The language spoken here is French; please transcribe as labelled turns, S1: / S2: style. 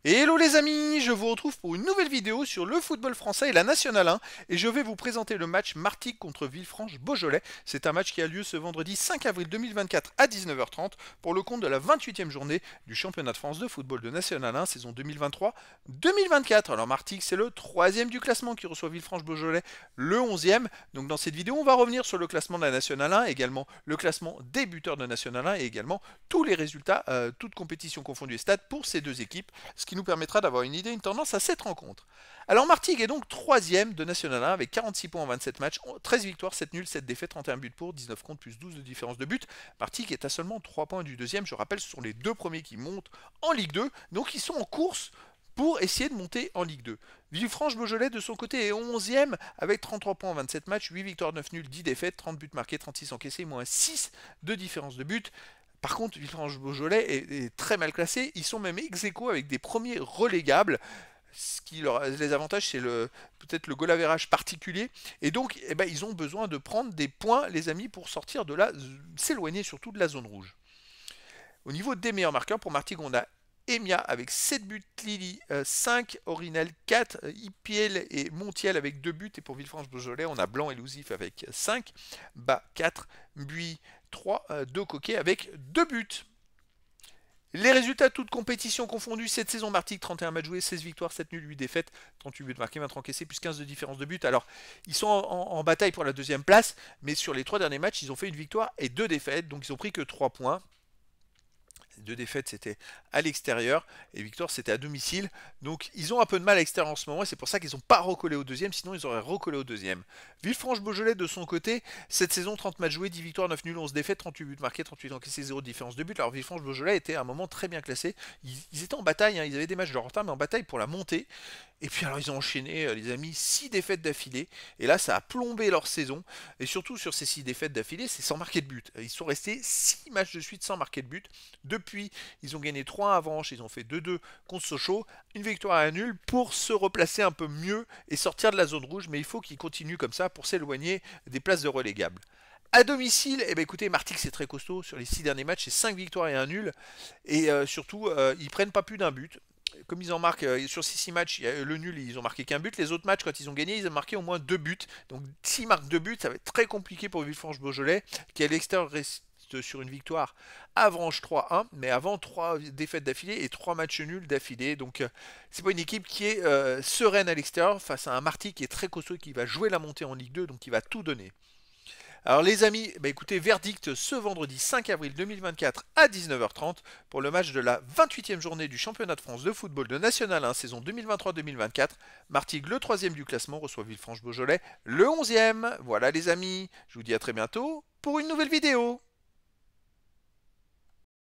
S1: Et hello les amis, je vous retrouve pour une nouvelle vidéo sur le football français et la Nationale 1 et je vais vous présenter le match Martigues contre Villefranche-Beaujolais. C'est un match qui a lieu ce vendredi 5 avril 2024 à 19h30 pour le compte de la 28e journée du championnat de France de football de Nationale 1 saison 2023-2024. Alors Martigues c'est le troisième du classement qui reçoit Villefranche-Beaujolais le 11e. Donc dans cette vidéo on va revenir sur le classement de la Nationale 1, également le classement des buteurs de Nationale 1 et également tous les résultats, toutes compétitions confondues et stades pour ces deux équipes, ce qui nous permettra d'avoir une idée, une tendance à cette rencontre. Alors Martigues est donc troisième de National 1 avec 46 points en 27 matchs, 13 victoires, 7 nuls, 7 défaites, 31 buts pour, 19 contre plus 12 de différence de but. Martigues est à seulement 3 points du deuxième, je rappelle ce sont les deux premiers qui montent en Ligue 2, donc ils sont en course pour essayer de monter en Ligue 2. Villefranche-Beaujolais de son côté est 11e avec 33 points en 27 matchs, 8 victoires, 9 nuls, 10 défaites, 30 buts marqués, 36 encaissés, moins 6 de différence de but. Par contre, Villefranche-Beaujolais est très mal classé. Ils sont même ex-aequo avec des premiers relégables. Ce qui les avantage, c'est peut-être le goal average particulier. Et donc, ils ont besoin de prendre des points, les amis, pour sortir de s'éloigner surtout de la zone rouge. Au niveau des meilleurs marqueurs, pour Martigues, on a Emia avec 7 buts, Lily 5, Orinel 4, Ipiel et Montiel avec 2 buts. Et pour Villefranche-Beaujolais, on a Blanc et Lousif avec 5, Bas 4, Buis 3, De Coquet avec 2 buts. Les résultats toutes compétitions confondues cette saison, Martigues 31 matchs joués, 16 victoires, 7 nuls, 8 défaites, 38 buts marqués, 20 encaissés, plus 15 de différence de but. Alors, ils sont en bataille pour la deuxième place, mais sur les 3 derniers matchs, ils ont fait une victoire et 2 défaites, donc ils ont pris que 3 points. Les 2 défaites, c'était à l'extérieur. Et victoire, c'était à domicile. Donc, ils ont un peu de mal à l'extérieur en ce moment. Et c'est pour ça qu'ils n'ont pas recollé au deuxième. Sinon, ils auraient recollé au deuxième. Villefranche-Beaujolais, de son côté, cette saison, 30 matchs joués, 10 victoires, 9 nuls, 11 défaites, 38 buts marqués, 38 encaissés, 0 de différence de but. Alors, Villefranche-Beaujolais était à un moment très bien classé. Ils étaient en bataille. Ils avaient des matchs de retard, mais en bataille pour la montée. Et puis alors ils ont enchaîné, les amis, 6 défaites d'affilée. Et là ça a plombé leur saison. Et surtout sur ces 6 défaites d'affilée, c'est sans marquer de but. Ils sont restés 6 matchs de suite sans marquer de but. Depuis, ils ont gagné 3 à Avranches, ils ont fait 2-2 contre Sochaux. Une victoire et un nul pour se replacer un peu mieux et sortir de la zone rouge. Mais il faut qu'ils continuent comme ça pour s'éloigner des places de relégables. À domicile, écoutez, Martigues c'est très costaud. Sur les 6 derniers matchs, c'est 5 victoires et un nul. Et surtout, ils prennent pas plus d'un but. Comme ils en marquent sur ces 6 matchs, le nul, ils ont marqué qu'un but. Les autres matchs, quand ils ont gagné, ils ont marqué au moins 2 buts. Donc s'ils marquent 2 buts, ça va être très compliqué pour Villefranche-Beaujolais, qui à l'extérieur reste sur une victoire à Avranches 3-1, mais avant 3 défaites d'affilée et 3 matchs nuls d'affilée. Donc c'est pas une équipe qui est sereine à l'extérieur face à un Martigues qui est très costaud, qui va jouer la montée en Ligue 2, donc qui va tout donner. Alors les amis, écoutez, verdict ce vendredi 5 avril 2024 à 19h30 pour le match de la 28e journée du championnat de France de football de National 1 saison 2023-2024. Martigues, le troisième du classement, reçoit Villefranche-Beaujolais, le 11e. Voilà les amis, je vous dis à très bientôt pour une nouvelle vidéo.